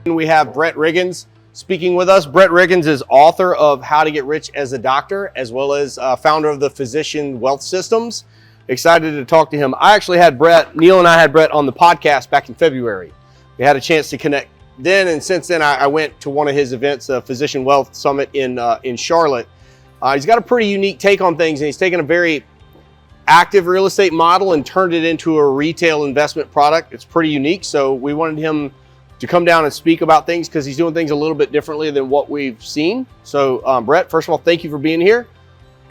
We have Brett Riggins speaking with us. Brett Riggins is author of How to Get Rich as a Doctor, as well as founder of the Physician Wealth Systems. Excited to talk to him. I actually had Brett, Neil and I had Brett on the podcast back in February. We had a chance to connect then, and since then I went to one of his events, Physician Wealth Summit in Charlotte. He's got a pretty unique take on things, and he's taken a very active real estate model and turned it into a retail investment product. It's pretty unique, so we wanted him to come down and speak about things because he's doing things a little bit differently than what we've seen. So Brett, first of all, thank you for being here.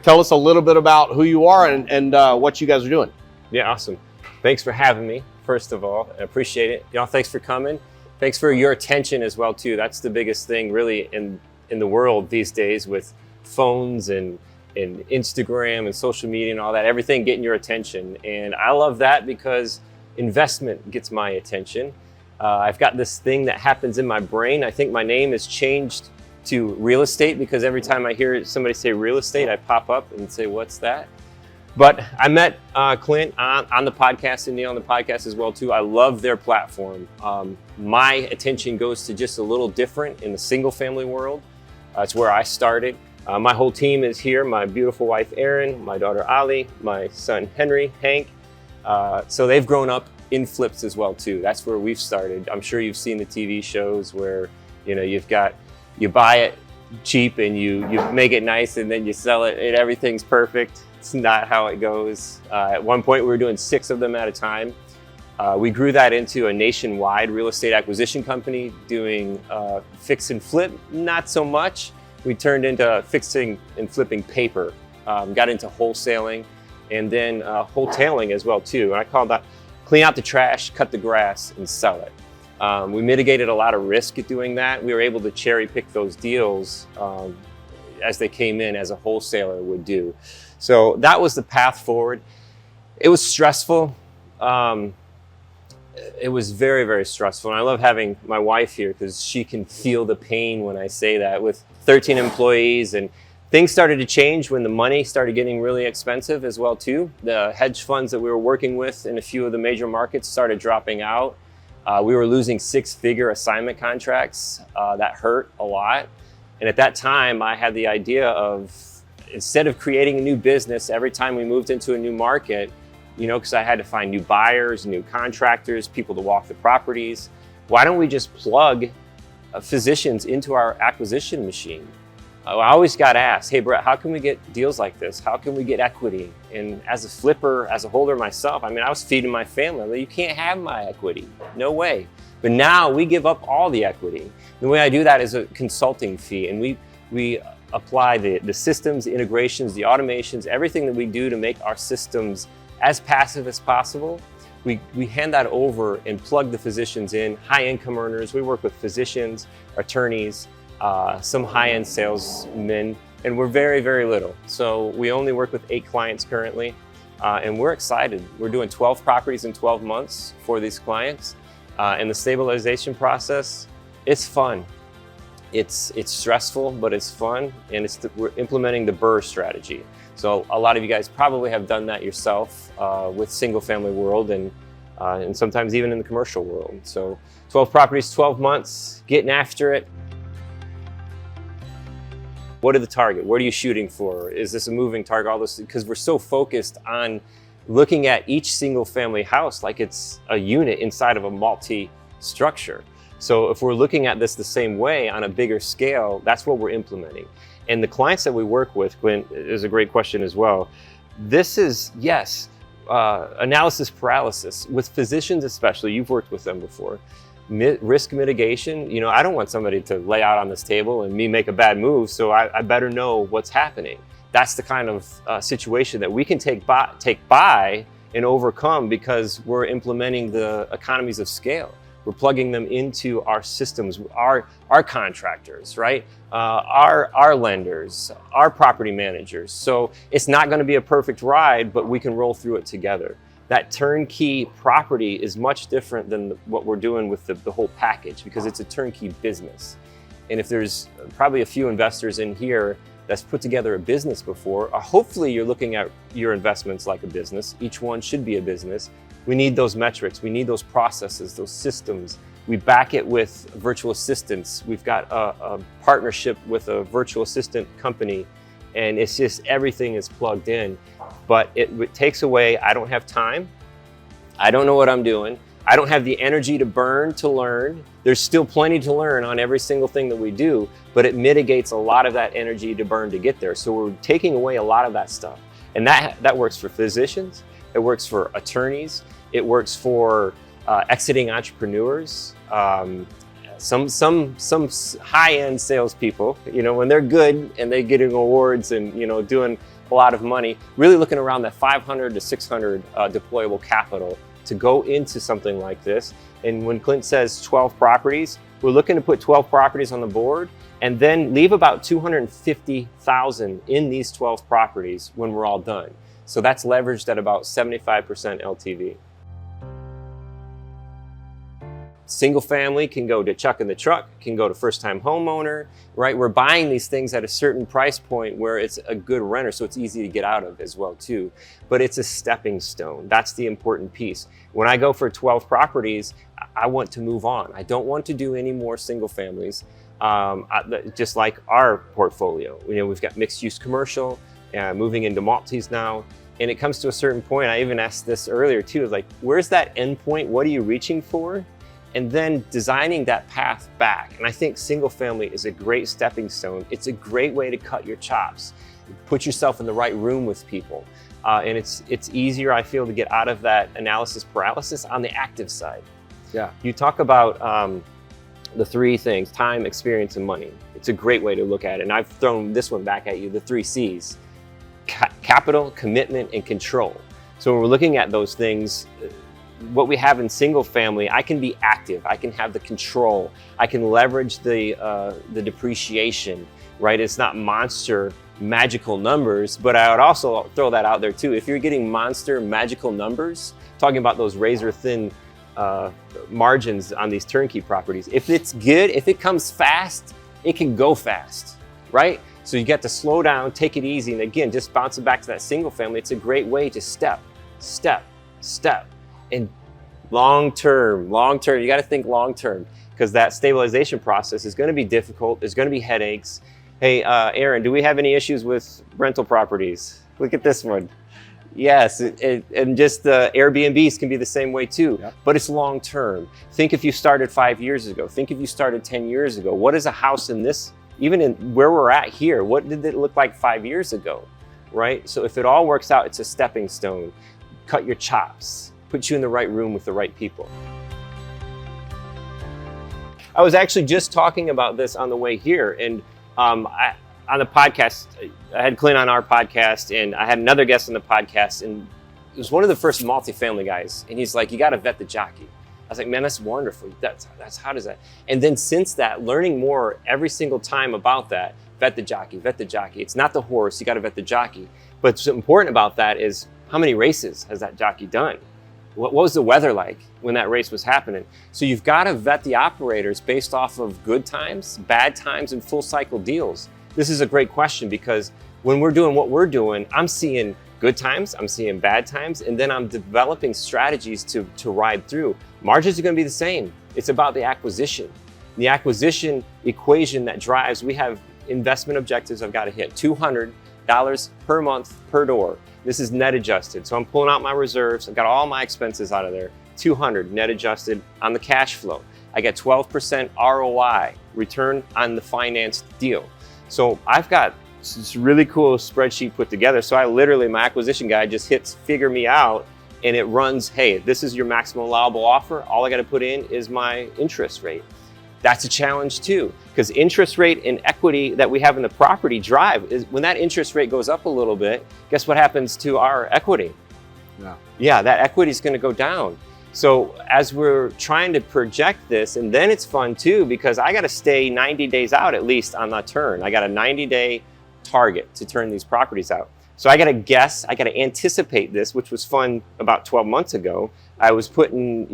Tell us a little bit about who you are and what you guys are doing. Yeah, awesome. Thanks for having me, first of all. I appreciate it. Y'all, thanks for coming. Thanks for your attention as well, too. That's the biggest thing really in the world these days with phones and Instagram and social media and all that, everything getting your attention. And I love that because investment gets my attention. I've got this thing that happens in my brain. I think my name has changed to real estate because every time I hear somebody say real estate, I pop up and say, what's that? But I met Clint on the podcast and Neil on the podcast as well too. I love their platform. My attention goes to just a little different in the single family world. It's where I started. My whole team is here. My beautiful wife, Erin, my daughter, Ali, my son, Henry, Hank. So they've grown up in flips as well too. That's where we've started. I'm sure you've seen the TV shows where, you know, you buy it cheap and you make it nice and then you sell it and everything's perfect. It's not how it goes. At one point we were doing 6 of them at a time. We grew that into a nationwide real estate acquisition company doing fix and flip, not so much. We turned into fixing and flipping paper, got into wholesaling and then wholetailing as well too. And I call that clean out the trash, cut the grass, and sell it. We mitigated a lot of risk at doing that. We were able to cherry pick those deals as they came in, as a wholesaler would do. So that was the path forward. It was stressful. It was very, very stressful. And I love having my wife here because she can feel the pain when I say that. With 13 employees, and things started to change when the money started getting really expensive as well too. The hedge funds that we were working with in a few of the major markets started dropping out. We were losing 6-figure assignment contracts. That hurt a lot. And at that time, I had the idea of, instead of creating a new business every time we moved into a new market, you know, because I had to find new buyers, new contractors, people to walk the properties, why don't we just plug physicians into our acquisition machine? I always got asked, hey Brett, how can we get deals like this? How can we get equity? And as a flipper, as a holder myself, I mean, I was feeding my family. Like, you can't have my equity, no way. But now we give up all the equity. The way I do that is a consulting fee, and we apply the systems, the integrations, the automations, everything that we do to make our systems as passive as possible. We hand that over and plug the physicians in, high income earners. We work with physicians, attorneys, some high-end salesmen, and we're very, very little. So we only work with 8 clients currently, and we're excited. We're doing 12 properties in 12 months for these clients. And the stabilization process, it's fun. It's stressful, but it's fun, and we're implementing the 𝗲 strategy. So a lot of you guys probably have done that yourself with single-family world and sometimes even in the commercial world. So 12 properties, 12 months, getting after it. What are the target? What are you shooting for? Is this a moving target? All this, because we're so focused on looking at each single family house like it's a unit inside of a multi-structure. So if we're looking at this the same way on a bigger scale, that's what we're implementing. And the clients that we work with, Glenn, is a great question as well. This is, yes, analysis paralysis. With physicians especially, you've worked with them before. Risk mitigation, you know, I don't want somebody to lay out on this table and me make a bad move, so I better know what's happening. That's the kind of situation that we can take by and overcome because we're implementing the economies of scale. We're plugging them into our systems, our contractors, right? Our lenders, our property managers. So it's not going to be a perfect ride, but we can roll through it together. That turnkey property is much different than what we're doing with the whole package because it's a turnkey business. And if there's probably a few investors in here that's put together a business before, hopefully you're looking at your investments like a business. Each one should be a business. We need those metrics. We need those processes, those systems, We back it with virtual assistants. We've got a partnership with a virtual assistant company, and it's just everything is plugged in. But it takes away, I don't have time. I don't know what I'm doing. I don't have the energy to burn to learn. There's still plenty to learn on every single thing that we do, but it mitigates a lot of that energy to burn to get there. So we're taking away a lot of that stuff. And that works for physicians, it works for attorneys, it works for exiting entrepreneurs, some high-end salespeople, you know, when they're good and they're getting awards and, you know, doing a lot of money, really looking around that 500 to 600 deployable capital to go into something like this. And when Clint says 12 properties, we're looking to put 12 properties on the board and then leave about 250,000 in these 12 properties when we're all done. So that's leveraged at about 75% LTV. Single family can go to Chuck in the Truck, can go to first time homeowner, right? We're buying these things at a certain price point where it's a good renter, so it's easy to get out of as well too. But it's a stepping stone. That's the important piece. When I go for 12 properties, I want to move on. I don't want to do any more single families, just like our portfolio. You know, we've got mixed use commercial, moving into multis now. And it comes to a certain point, I even asked this earlier too, like, where's that end point? What are you reaching for? And then designing that path back. And I think single family is a great stepping stone. It's a great way to cut your chops, put yourself in the right room with people. And it's easier, I feel, to get out of that analysis paralysis on the active side. Yeah. You talk about the three things, time, experience, and money. It's a great way to look at it. And I've thrown this one back at you, the 3 C's. Capital, commitment, and control. So when we're looking at those things, what we have in single family, I can be active, I can have the control, I can leverage the depreciation, right? It's not monster magical numbers, but I would also throw that out there too. If you're getting monster magical numbers, talking about those razor thin margins on these turnkey properties, if it's good, if it comes fast, it can go fast, right? So you got to slow down, take it easy, and again, just bouncing back to that single family, it's a great way to step, step, step. And long-term, you got to think long-term, because that stabilization process is going to be difficult. There's going to be headaches. Hey, Aaron, do we have any issues with rental properties? Look at this one. Yes, and just Airbnbs can be the same way too, yep. But it's long-term. Think if you started 5 years ago. Think if you started 10 years ago. What is a house in this, even in where we're at here, what did it look like 5 years ago, right? So if it all works out, it's a stepping stone. Cut your chops. Put you in the right room with the right people. I was actually just talking about this on the way here, and on the podcast, I had Clint on our podcast, and I had another guest on the podcast, and it was one of the first multifamily guys, and he's like, you got to vet the jockey. I was like, man, that's wonderful. That's how does that? And then since that, learning more every single time about that, vet the jockey, vet the jockey. It's not the horse, you got to vet the jockey. But what's important about that is how many races has that jockey done? What was the weather like when that race was happening? So you've got to vet the operators based off of good times, bad times, and full cycle deals. This is a great question because when we're doing what we're doing, I'm seeing good times, I'm seeing bad times, and then I'm developing strategies to ride through. Margins are going to be the same. It's about the acquisition. The acquisition equation that drives, we have investment objectives I've got to hit. $200 per month per door. This is net adjusted. So I'm pulling out my reserves. I've got all my expenses out of there. 200 net adjusted on the cash flow. I get 12% ROI, return on the financed deal. So I've got this really cool spreadsheet put together. So I literally, my acquisition guy just hits figure me out and it runs, hey, this is your maximum allowable offer. All I got to put in is my interest rate. That's a challenge too, because interest rate and equity that we have in the property drive is when that interest rate goes up a little bit, guess what happens to our equity? Yeah, that equity is going to go down. So as we're trying to project this, and then it's fun too, because I got to stay 90 days out at least on that turn. I got a 90-day target to turn these properties out. So I got to guess, I got to anticipate this, which was fun about 12 months ago. I was putting,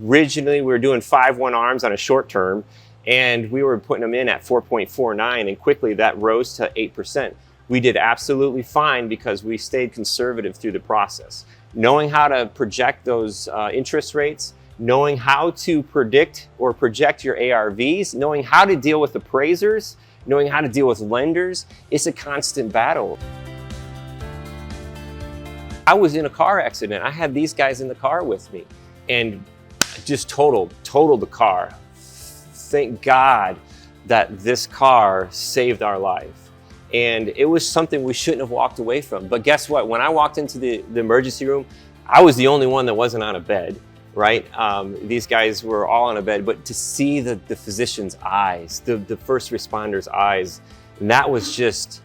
originally we were doing 5-1 arms on a short term, and we were putting them in at 4.49, and quickly that rose to 8%. We did absolutely fine because we stayed conservative through the process. Knowing how to project those interest rates knowing how to predict or project your ARVs, knowing how to deal with appraisers, knowing how to deal with lenders. It's a constant battle. I was in a car accident. I had these guys in the car with me and just totaled the car. Thank God that this car saved our life. And it was something we shouldn't have walked away from. But guess what? When I walked into the emergency room, I was the only one that wasn't on a bed, right? These guys were all on a bed, but to see the physician's eyes, the first responders' eyes, and that was just,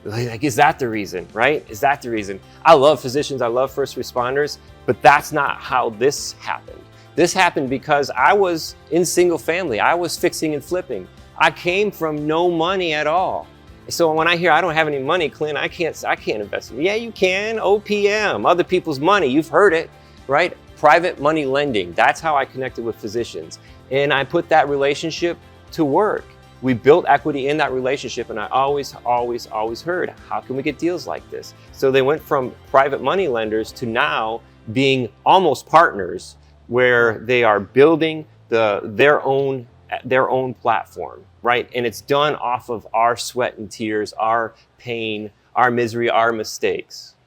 like, is that the reason, right? Is that the reason? I love physicians, I love first responders, but that's not how this happened. This happened because I was in single family. I was fixing and flipping. I came from no money at all. So when I hear I don't have any money, Clint, I can't invest. Yeah, you can. OPM, other people's money. You've heard it, right? Private money lending. That's how I connected with physicians. And I put that relationship to work. We built equity in that relationship, and I always heard, how can we get deals like this? So they went from private money lenders to now being almost partners, where they are building their own platform, right? And it's done off of our sweat and tears, our pain, our misery, our mistakes.